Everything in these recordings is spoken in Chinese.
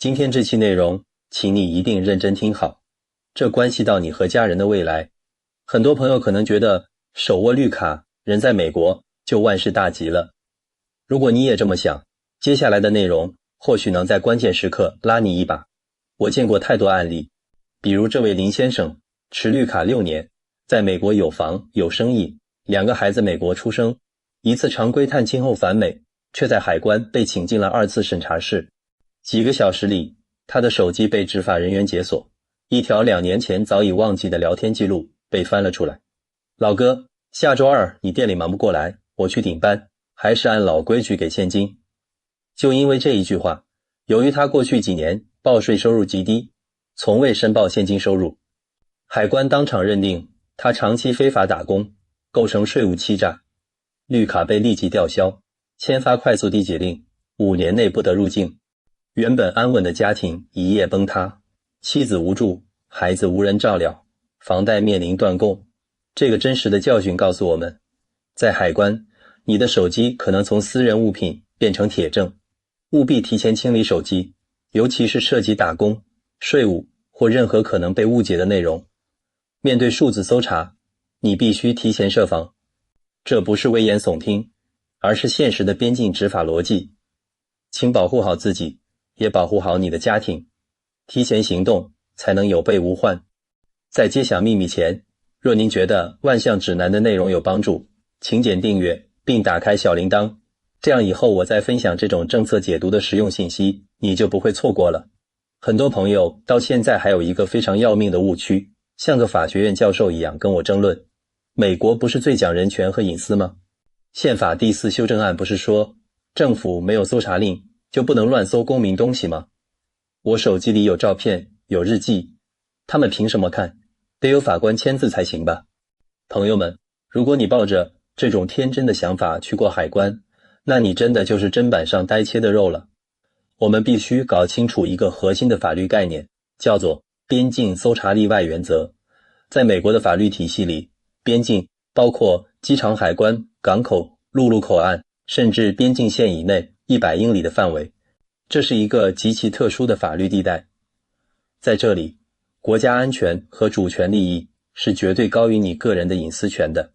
今天这期内容，请你一定认真听好，这关系到你和家人的未来。很多朋友可能觉得手握绿卡，人在美国就万事大吉了。如果你也这么想，接下来的内容或许能在关键时刻拉你一把。我见过太多案例，比如这位林先生，持绿卡6年，在美国有房有生意，2个孩子美国出生，一次常规探亲后返美，却在海关被请进了2次审查室。几个小时里，他的手机被执法人员解锁，一条2年前早已忘记的聊天记录被翻了出来。老哥，下周2你店里忙不过来，我去顶班，还是按老规矩给现金。就因为这一句话，由于他过去几年报税收入极低，从未申报现金收入，海关当场认定他长期非法打工，构成税务欺诈，绿卡被立即吊销，签发快速递解令，5年内不得入境。原本安稳的家庭一夜崩塌，妻子无助，孩子无人照料，房贷面临断供。这个真实的教训告诉我们，在海关，你的手机可能从私人物品变成铁证，务必提前清理手机，尤其是涉及打工、税务或任何可能被误解的内容。面对数字搜查，你必须提前设防。这不是危言耸听，而是现实的边境执法逻辑。请保护好自己，也保护好你的家庭，提前行动才能有备无患。在揭晓秘密前，若您觉得万象指南的内容有帮助，请点订阅并打开小铃铛，这样以后我再分享这种政策解读的实用信息，你就不会错过了。很多朋友到现在还有一个非常要命的误区，像个法学院教授一样跟我争论，美国不是最讲人权和隐私吗？宪法第4修正案不是说政府没有搜查令就不能乱搜公民东西吗？我手机里有照片，有日记，他们凭什么看？得有法官签字才行吧。朋友们，如果你抱着这种天真的想法去过海关，那你真的就是砧板上呆切的肉了。我们必须搞清楚一个核心的法律概念，叫做边境搜查例外原则。在美国的法律体系里，边境包括机场海关、港口、陆路口岸，甚至边境线以内100英里的范围。这是一个极其特殊的法律地带。在这里，国家安全和主权利益是绝对高于你个人的隐私权的。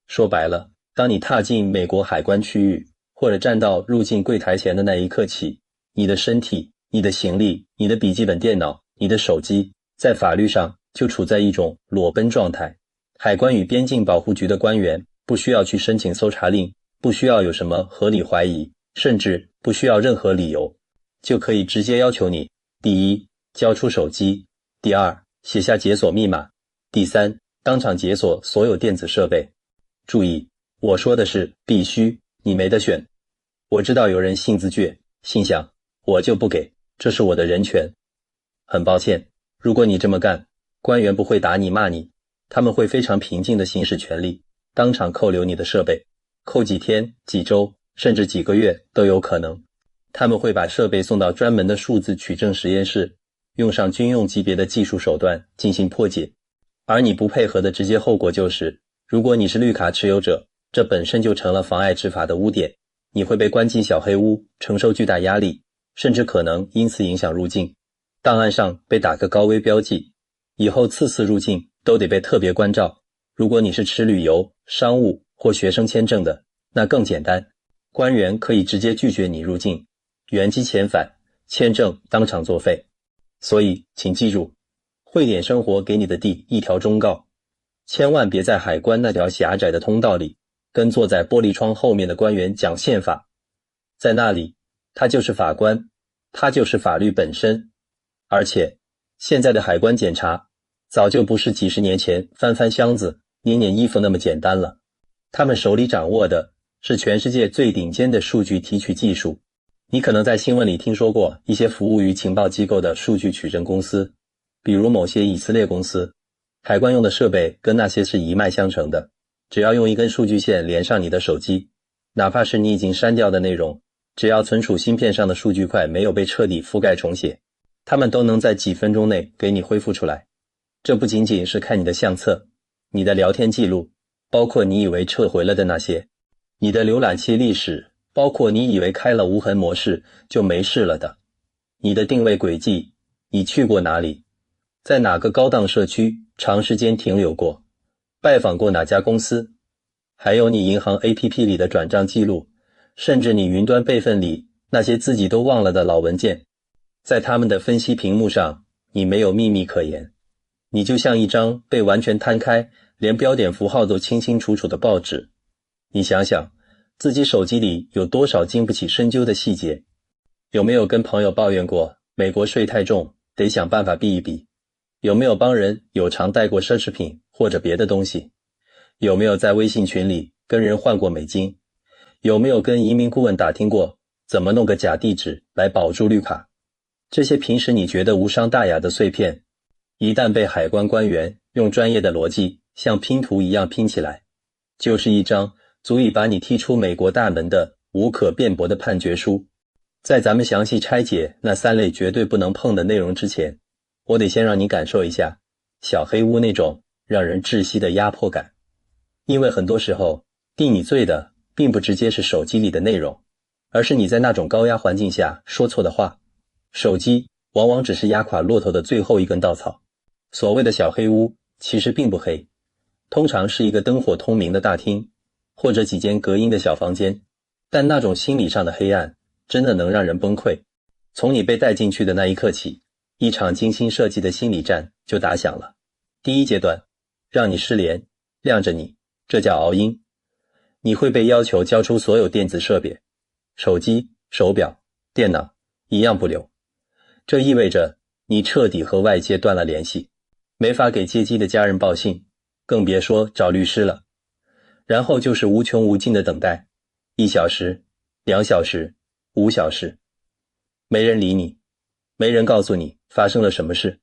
说白了，当你踏进美国海关区域，或者站到入境柜台前的那一刻起，你的身体、你的行李、你的笔记本电脑、你的手机，在法律上就处在一种裸奔状态。海关与边境保护局的官员不需要去申请搜查令，不需要有什么合理怀疑，甚至不需要任何理由，就可以直接要求你：第一，交出手机；第二，写下解锁密码；第三，当场解锁所有电子设备。注意，我说的是必须，你没得选。我知道有人性子倔，心想我就不给，这是我的人权。很抱歉，如果你这么干，官员不会打你骂你，他们会非常平静地行使权力，当场扣留你的设备，扣几天、几周，甚至几个月都有可能。他们会把设备送到专门的数字取证实验室，用上军用级别的技术手段进行破解。而你不配合的直接后果就是，如果你是绿卡持有者，这本身就成了妨碍执法的污点，你会被关进小黑屋，承受巨大压力，甚至可能因此影响入境。档案上被打个高危标记，以后次次入境都得被特别关照。如果你是持旅游、商务或学生签证的，那更简单，官员可以直接拒绝你入境，原机遣返，签证当场作废。所以请记住，汇点生活给你的第一条忠告，千万别在海关那条狭窄的通道里跟坐在玻璃窗后面的官员讲宪法。在那里，他就是法官，他就是法律本身。而且现在的海关检查早就不是几十年前翻翻箱子、捏捏衣服那么简单了，他们手里掌握的是全世界最顶尖的数据提取技术。你可能在新闻里听说过一些服务于情报机构的数据取证公司，比如某些以色列公司，海关用的设备跟那些是一脉相承的，只要用一根数据线连上你的手机，哪怕是你已经删掉的内容，只要存储芯片上的数据块没有被彻底覆盖重写，他们都能在几分钟内给你恢复出来。这不仅仅是看你的相册，你的聊天记录，包括你以为撤回了的那些，你的浏览器历史，包括你以为开了无痕模式就没事了的。你的定位轨迹，你去过哪里，在哪个高档社区长时间停留过，拜访过哪家公司，还有你银行 APP 里的转账记录，甚至你云端备份里那些自己都忘了的老文件。在他们的分析屏幕上，你没有秘密可言，你就像一张被完全摊开，连标点符号都清清楚楚的报纸。你想想，自己手机里有多少经不起深究的细节？有没有跟朋友抱怨过美国税太重，得想办法避一避？有没有帮人有偿带过奢侈品或者别的东西？有没有在微信群里跟人换过美金？有没有跟移民顾问打听过怎么弄个假地址来保住绿卡？这些平时你觉得无伤大雅的碎片，一旦被海关官员用专业的逻辑像拼图一样拼起来，就是一张足以把你踢出美国大门的无可辩驳的判决书。在咱们详细拆解那3类绝对不能碰的内容之前，我得先让你感受一下小黑屋那种让人窒息的压迫感。因为很多时候，定你罪的并不直接是手机里的内容，而是你在那种高压环境下说错的话。手机往往只是压垮骆驼的最后一根稻草。所谓的小黑屋其实并不黑，通常是一个灯火通明的大厅，或者几间隔音的小房间，但那种心理上的黑暗真的能让人崩溃。从你被带进去的那一刻起，一场精心设计的心理战就打响了。第一阶段，让你失联，晾着你，这叫熬鹰。你会被要求交出所有电子设备，手机、手表、电脑，一样不留。这意味着你彻底和外界断了联系，没法给接机的家人报信，更别说找律师了。然后就是无穷无尽的等待，1小时、2小时、5小时，没人理你，没人告诉你发生了什么事，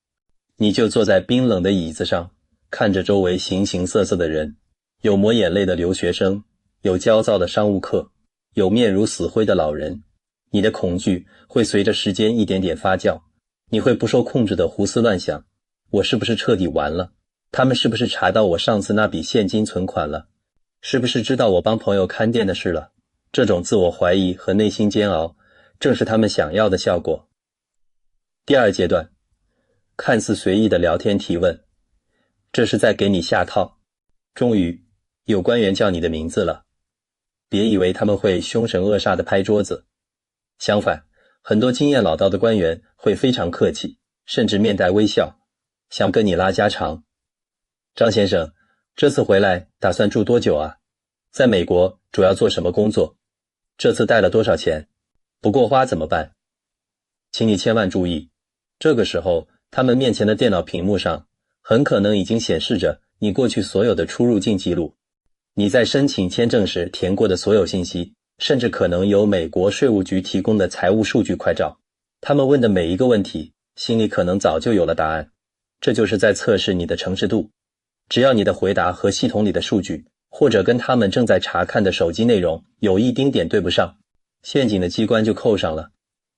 你就坐在冰冷的椅子上，看着周围形形色色的人，有抹眼泪的留学生，有焦躁的商务客，有面如死灰的老人。你的恐惧会随着时间一点点发酵，你会不受控制的胡思乱想，我是不是彻底完了？他们是不是查到我上次那笔现金存款了？是不是知道我帮朋友看店的事了？这种自我怀疑和内心煎熬，正是他们想要的效果。第二阶段，看似随意的聊天提问，这是在给你下套。终于，有官员叫你的名字了，别以为他们会凶神恶煞地拍桌子。相反，很多经验老道的官员会非常客气，甚至面带微笑，想跟你拉家常。张先生，这次回来打算住多久啊？在美国主要做什么工作？这次带了多少钱？不够花怎么办？请你千万注意，这个时候他们面前的电脑屏幕上很可能已经显示着你过去所有的出入境记录，你在申请签证时填过的所有信息，甚至可能有美国税务局提供的财务数据快照。他们问的每一个问题，心里可能早就有了答案。这就是在测试你的诚实度。只要你的回答和系统里的数据，或者跟他们正在查看的手机内容有一丁点对不上，陷阱的机关就扣上了。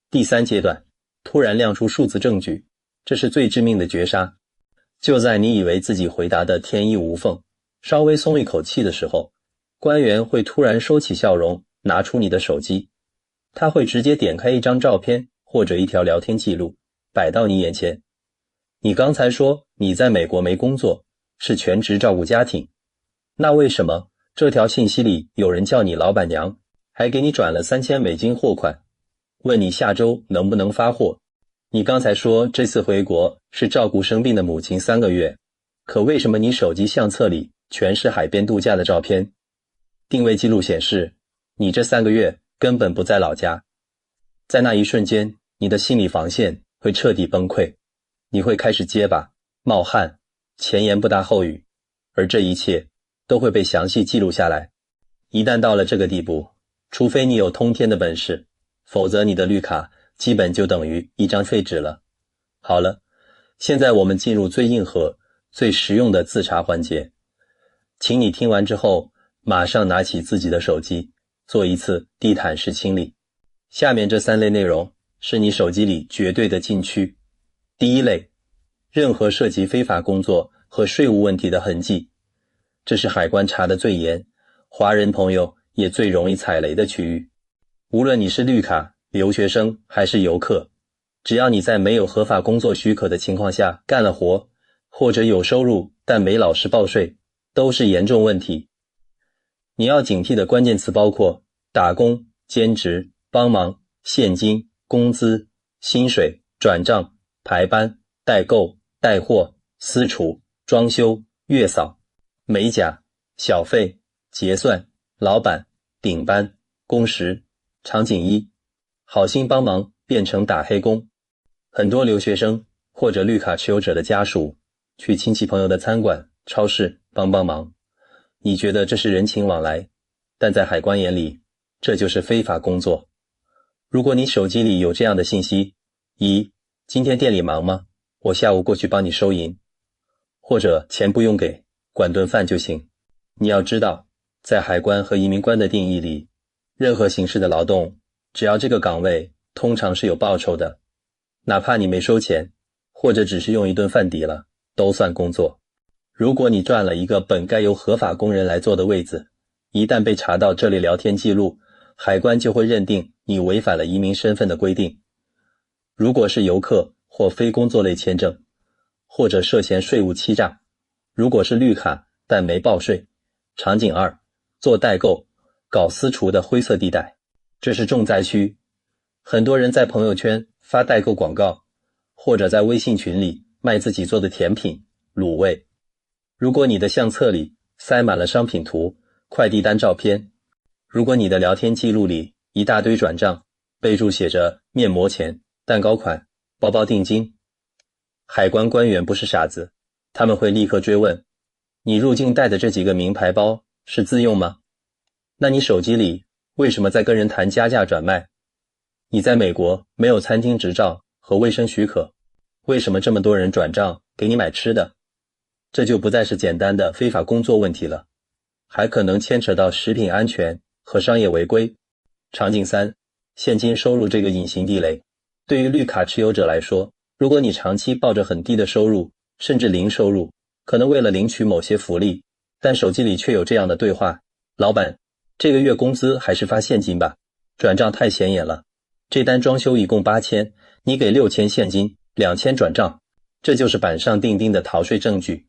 第3阶段，突然亮出数字证据，这是最致命的绝杀。就在你以为自己回答的天衣无缝，稍微松一口气的时候，官员会突然收起笑容，拿出你的手机。他会直接点开一张照片或者一条聊天记录，摆到你眼前。你刚才说你在美国没工作，是全职照顾家庭，那为什么这条信息里有人叫你老板娘，还给你转了3000美金货款，问你下周能不能发货？你刚才说这次回国是照顾生病的母亲3个月，可为什么你手机相册里全是海边度假的照片？定位记录显示，你这3个月根本不在老家。在那一瞬间，你的心理防线会彻底崩溃，你会开始结巴、冒汗、前言不搭后语，而这一切都会被详细记录下来。一旦到了这个地步，除非你有通天的本事，否则你的绿卡基本就等于一张废纸了。好了，现在我们进入最硬核、最实用的自查环节。请你听完之后，马上拿起自己的手机，做一次地毯式清理。下面这3类内容是你手机里绝对的禁区。第一类，任何涉及非法工作和税务问题的痕迹，这是海关查得最严，华人朋友也最容易踩雷的区域。无论你是绿卡、留学生还是游客，只要你在没有合法工作许可的情况下干了活，或者有收入但没老实报税，都是严重问题。你要警惕的关键词包括打工、兼职、帮忙、现金、工资、薪水、转账、排班、代购、带货、私厨、装修、月嫂、美甲、小费、结算、老板、顶班、工时。场景一，好心帮忙变成打黑工。很多留学生或者绿卡持有者的家属去亲戚朋友的餐馆、超市帮忙，你觉得这是人情往来，但在海关眼里，这就是非法工作。如果你手机里有这样的信息，今天店里忙吗？我下午过去帮你收银。或者钱不用给，管顿饭就行。你要知道，在海关和移民官的定义里，任何形式的劳动，只要这个岗位通常是有报酬的，哪怕你没收钱，或者只是用一顿饭抵了，都算工作。如果你占了一个本该由合法工人来做的位子，一旦被查到这类聊天记录，海关就会认定你违反了移民身份的规定。如果是游客或非工作类签证，或者涉嫌税务欺诈，如果是绿卡但没报税。场景二，做代购、搞私厨的灰色地带，这是重灾区。很多人在朋友圈发代购广告，或者在微信群里卖自己做的甜品、卤味。如果你的相册里塞满了商品图、快递单照片，如果你的聊天记录里一大堆转账，备注写着面膜钱、蛋糕款、包包定金，海关官员不是傻子，他们会立刻追问，你入境带的这几个名牌包是自用吗？那你手机里为什么在跟人谈加价转卖？你在美国没有餐厅执照和卫生许可，为什么这么多人转账给你买吃的？这就不再是简单的非法工作问题了，还可能牵扯到食品安全和商业违规。场景三，现金收入这个隐形地雷。对于绿卡持有者来说，如果你长期抱着很低的收入，甚至零收入，可能为了领取某些福利，但手机里却有这样的对话，老板，这个月工资还是发现金吧，转账太显眼了，这单装修一共8000，你给6000现金，2000转账，这就是板上钉钉的逃税证据。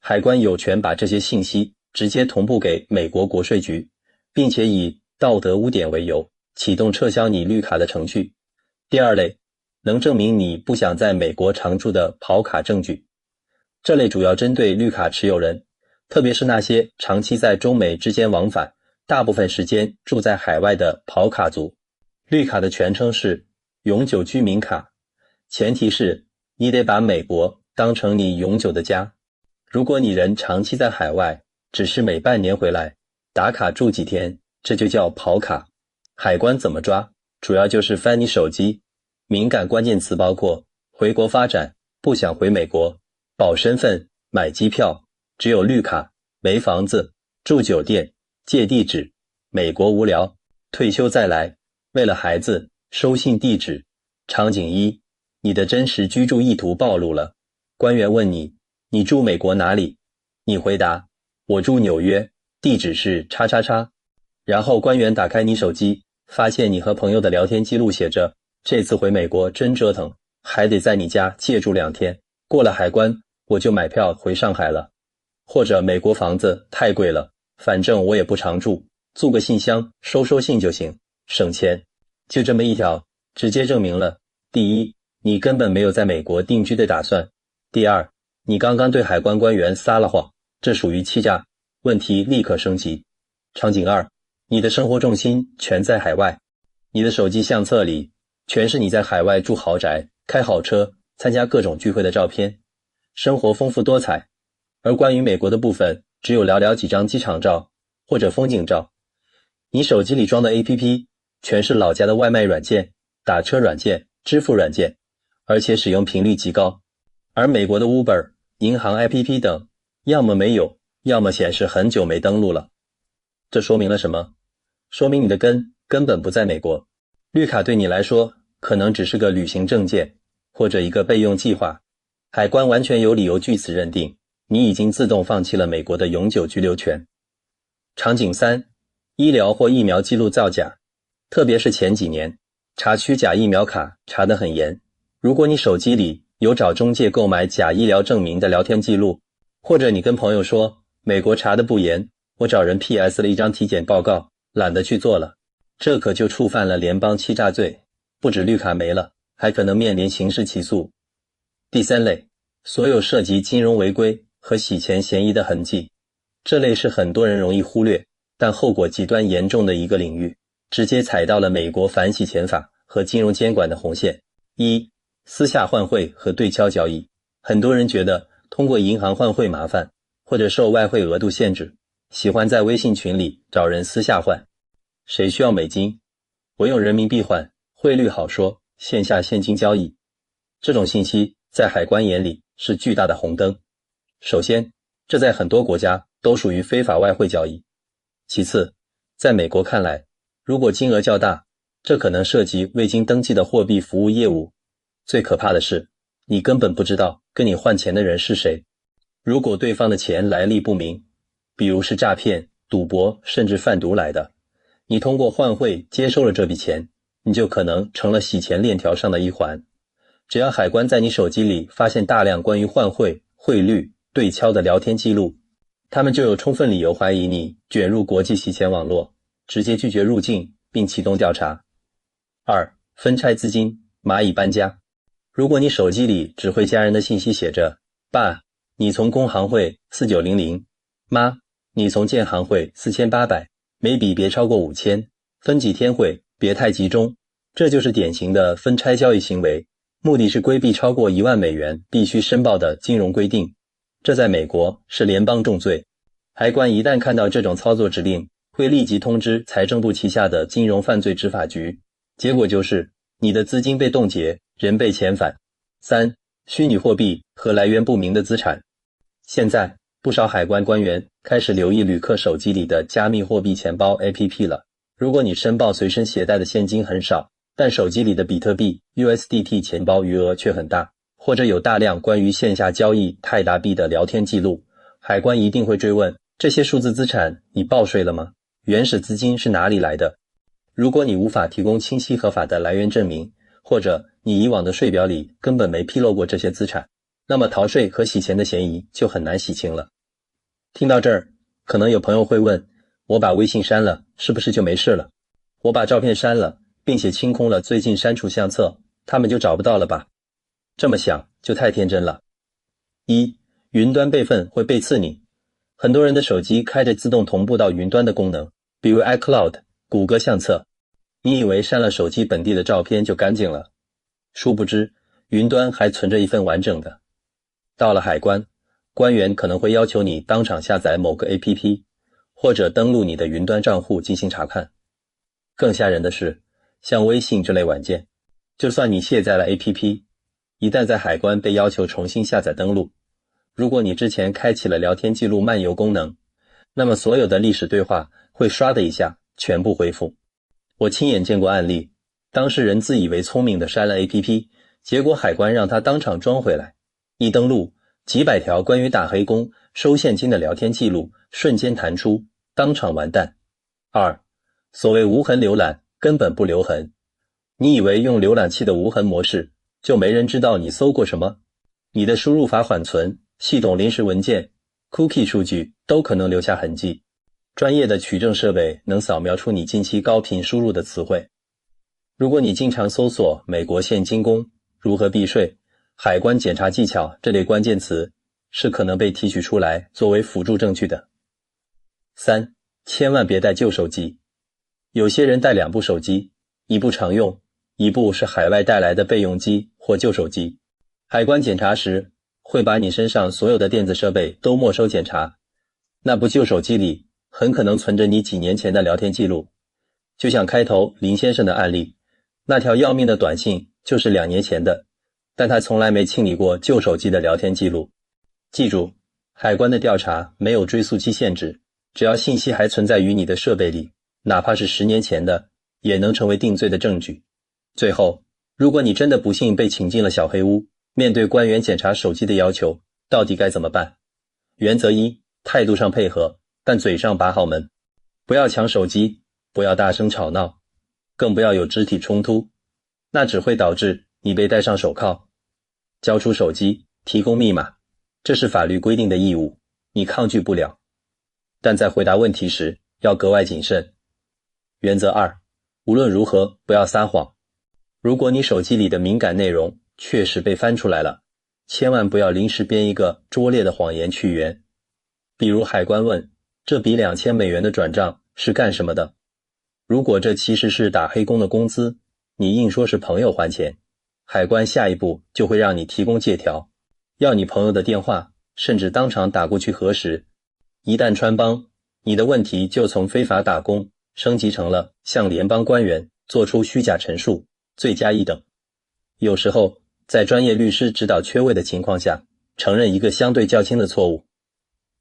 海关有权把这些信息直接同步给美国国税局，并且以道德污点为由，启动撤销你绿卡的程序。第二类，能证明你不想在美国常住的跑卡证据。这类主要针对绿卡持有人，特别是那些长期在中美之间往返，大部分时间住在海外的跑卡族。绿卡的全称是永久居民卡，前提是你得把美国当成你永久的家。如果你人长期在海外，只是每半年回来打卡住几天，这就叫跑卡。海关怎么抓？主要就是翻你手机，敏感关键词包括回国发展、不想回美国、保身份、买机票、只有绿卡、没房子、住酒店、借地址、美国无聊、退休再来、为了孩子、收信地址。场景一，你的真实居住意图暴露了。官员问你，你住美国哪里？你回答，我住纽约，地址是叉叉叉。然后官员打开你手机，发现你和朋友的聊天记录写着，这次回美国真折腾，还得在你家借住2天，过了海关我就买票回上海了。或者美国房子太贵了，反正我也不常住，租个信箱收信就行，省钱。就这么一条，直接证明了，第一，你根本没有在美国定居的打算；第二，你刚刚对海关官员撒了谎，这属于欺诈，问题立刻升级。场景二，你的生活重心全在海外，你的手机相册里全是你在海外住豪宅、开好车、参加各种聚会的照片，生活丰富多彩。而关于美国的部分，只有寥寥几张机场照或者风景照。你手机里装的 APP 全是老家的外卖软件、打车软件、支付软件，而且使用频率极高。而美国的 Uber、银行 APP 等，要么没有，要么显示很久没登录了。这说明了什么？说明你的根本不在美国。绿卡对你来说，可能只是个旅行证件，或者一个备用计划。海关完全有理由据此认定，你已经自动放弃了美国的永久居留权。场景三，医疗或疫苗记录造假，特别是前几年，查虚假疫苗卡查得很严。如果你手机里有找中介购买假医疗证明的聊天记录，或者你跟朋友说美国查得不严，我找人 PS 了一张体检报告，懒得去做了，这可就触犯了联邦欺诈罪，不止绿卡没了，还可能面临刑事起诉。第三类，所有涉及金融违规和洗钱嫌疑的痕迹，这类是很多人容易忽略，但后果极端严重的一个领域，直接踩到了美国反洗钱法和金融监管的红线。一、私下换汇和对敲交易。很多人觉得通过银行换汇麻烦，或者受外汇额度限制，喜欢在微信群里找人私下换。谁需要美金？我用人民币换，汇率好说，线下现金交易。这种信息在海关眼里是巨大的红灯。首先，这在很多国家都属于非法外汇交易。其次，在美国看来，如果金额较大，这可能涉及未经登记的货币服务业务。最可怕的是，你根本不知道跟你换钱的人是谁。如果对方的钱来历不明，比如是诈骗、赌博甚至贩毒来的，你通过换汇接收了这笔钱，你就可能成了洗钱链条上的一环。只要海关在你手机里发现大量关于换汇、汇率、对敲的聊天记录，他们就有充分理由怀疑你卷入国际洗钱网络，直接拒绝入境并启动调查。二、分拆资金，蚂蚁搬家。如果你手机里只会家人的信息写着爸，你从工行汇4900，妈，你从建行汇4800，每笔别超过5000，分几天汇，别太集中，这就是典型的分拆交易行为，目的是规避超过1万美元必须申报的金融规定。这在美国是联邦重罪，海关一旦看到这种操作指令，会立即通知财政部旗下的金融犯罪执法局，结果就是你的资金被冻结，人被遣返。三、虚拟货币和来源不明的资产。现在不少海关官员开始留意旅客手机里的加密货币钱包 APP 了。如果你申报随身携带的现金很少，但手机里的比特币 USDT 钱包余额却很大，或者有大量关于线下交易泰达币的聊天记录，海关一定会追问，这些数字资产你报税了吗？原始资金是哪里来的？如果你无法提供清晰合法的来源证明，或者你以往的税表里根本没披露过这些资产，那么逃税和洗钱的嫌疑就很难洗清了。听到这儿，可能有朋友会问，我把微信删了，是不是就没事了？我把照片删了，并且清空了最近删除相册，他们就找不到了吧？这么想就太天真了。一、云端备份会背刺你。很多人的手机开着自动同步到云端的功能，比如 iCloud、谷歌相册。你以为删了手机本地的照片就干净了，殊不知云端还存着一份完整的。到了海关，官员可能会要求你当场下载某个 APP， 或者登录你的云端账户进行查看。更吓人的是，像微信这类软件，就算你卸载了 APP， 一旦在海关被要求重新下载登录，如果你之前开启了聊天记录漫游功能，那么所有的历史对话会刷的一下全部恢复。我亲眼见过案例，当事人自以为聪明的删了 APP， 结果海关让他当场装回来。一登录，几百条关于打黑工、收现金的聊天记录瞬间弹出，当场完蛋。二、所谓无痕浏览根本不留痕。你以为用浏览器的无痕模式，就没人知道你搜过什么？你的输入法缓存、系统临时文件、cookie 数据都可能留下痕迹。专业的取证设备能扫描出你近期高频输入的词汇。如果你经常搜索美国现金工、如何避税、海关检查技巧这类关键词，是可能被提取出来作为辅助证据的。三、千万别带旧手机。有些人带2部手机，一部常用，一部是海外带来的备用机或旧手机。海关检查时，会把你身上所有的电子设备都没收检查。那部旧手机里很可能存着你几年前的聊天记录，就像开头林先生的案例，那条要命的短信就是2年前的，但他从来没清理过旧手机的聊天记录。记住，海关的调查没有追溯期限制，只要信息还存在于你的设备里，哪怕是10年前的，也能成为定罪的证据。最后，如果你真的不幸被请进了小黑屋，面对官员检查手机的要求，到底该怎么办？原则一，态度上配合，但嘴上把好门。不要抢手机，不要大声吵闹，更不要有肢体冲突，那只会导致你被戴上手铐，交出手机，提供密码，这是法律规定的义务，你抗拒不了。但在回答问题时要格外谨慎。原则2，无论如何不要撒谎。如果你手机里的敏感内容确实被翻出来了，千万不要临时编一个拙劣的谎言去圆。比如海关问，这笔$2000的转账是干什么的？如果这其实是打黑工的工资，你硬说是朋友还钱，海关下一步就会让你提供借条，要你朋友的电话，甚至当场打过去核实。一旦穿帮，你的问题就从非法打工升级成了向联邦官员做出虚假陈述，罪加一等。有时候在专业律师指导缺位的情况下，承认一个相对较轻的错误，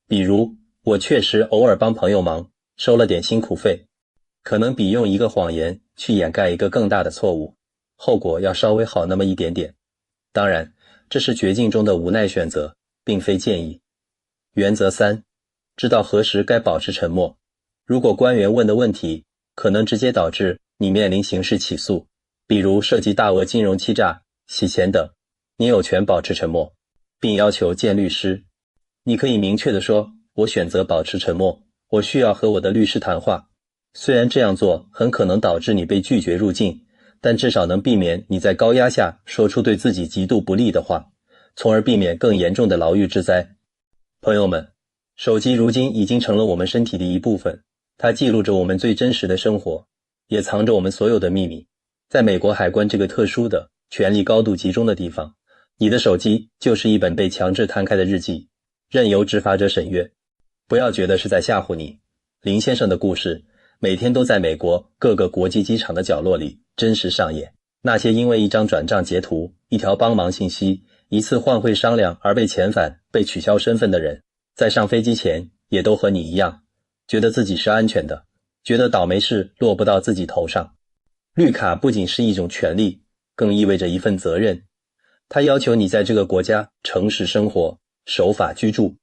比如我确实偶尔帮朋友忙，收了点辛苦费，可能比用一个谎言去掩盖一个更大的错误，后果要稍微好那么一点点。当然，这是绝境中的无奈选择，并非建议。原则3，知道何时该保持沉默。如果官员问的问题可能直接导致你面临刑事起诉，比如涉及大额金融欺诈、洗钱等，你有权保持沉默，并要求见律师。你可以明确地说，我选择保持沉默，我需要和我的律师谈话。虽然这样做很可能导致你被拒绝入境，但至少能避免你在高压下说出对自己极度不利的话，从而避免更严重的牢狱之灾。朋友们，手机如今已经成了我们身体的一部分，它记录着我们最真实的生活，也藏着我们所有的秘密。在美国海关这个特殊的、权力高度集中的地方，你的手机就是一本被强制摊开的日记，任由执法者审阅。不要觉得是在吓唬你，林先生的故事每天都在美国各个国际机场的角落里真实上演。那些因为一张转账截图、一条帮忙信息、一次换汇商量而被遣返、被取消身份的人，在上飞机前也都和你一样，觉得自己是安全的，觉得倒霉事落不到自己头上。绿卡不仅是一种权利，更意味着一份责任。它要求你在这个国家诚实生活，守法居住。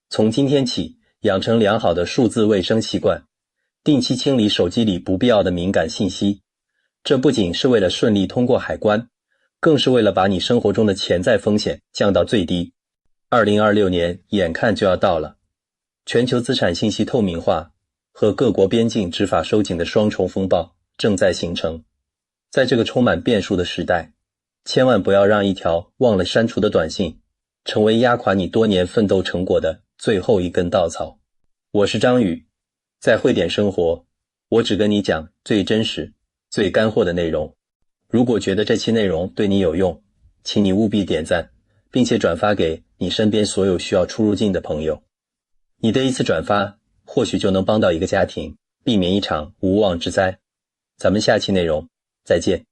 从今天起，养成良好的数字卫生习惯，定期清理手机里不必要的敏感信息。这不仅是为了顺利通过海关，更是为了把你生活中的潜在风险降到最低。2026年眼看就要到了，全球资产信息透明化和各国边境执法收紧的双重风暴正在形成。在这个充满变数的时代，千万不要让一条忘了删除的短信成为压垮你多年奋斗成果的最后一根稻草。我是张宇，在汇点生活，我只跟你讲最真实、最干货的内容。如果觉得这期内容对你有用，请你务必点赞，并且转发给你身边所有需要出入境的朋友。你的一次转发，或许就能帮到一个家庭，避免一场无妄之灾。咱们下期内容再见。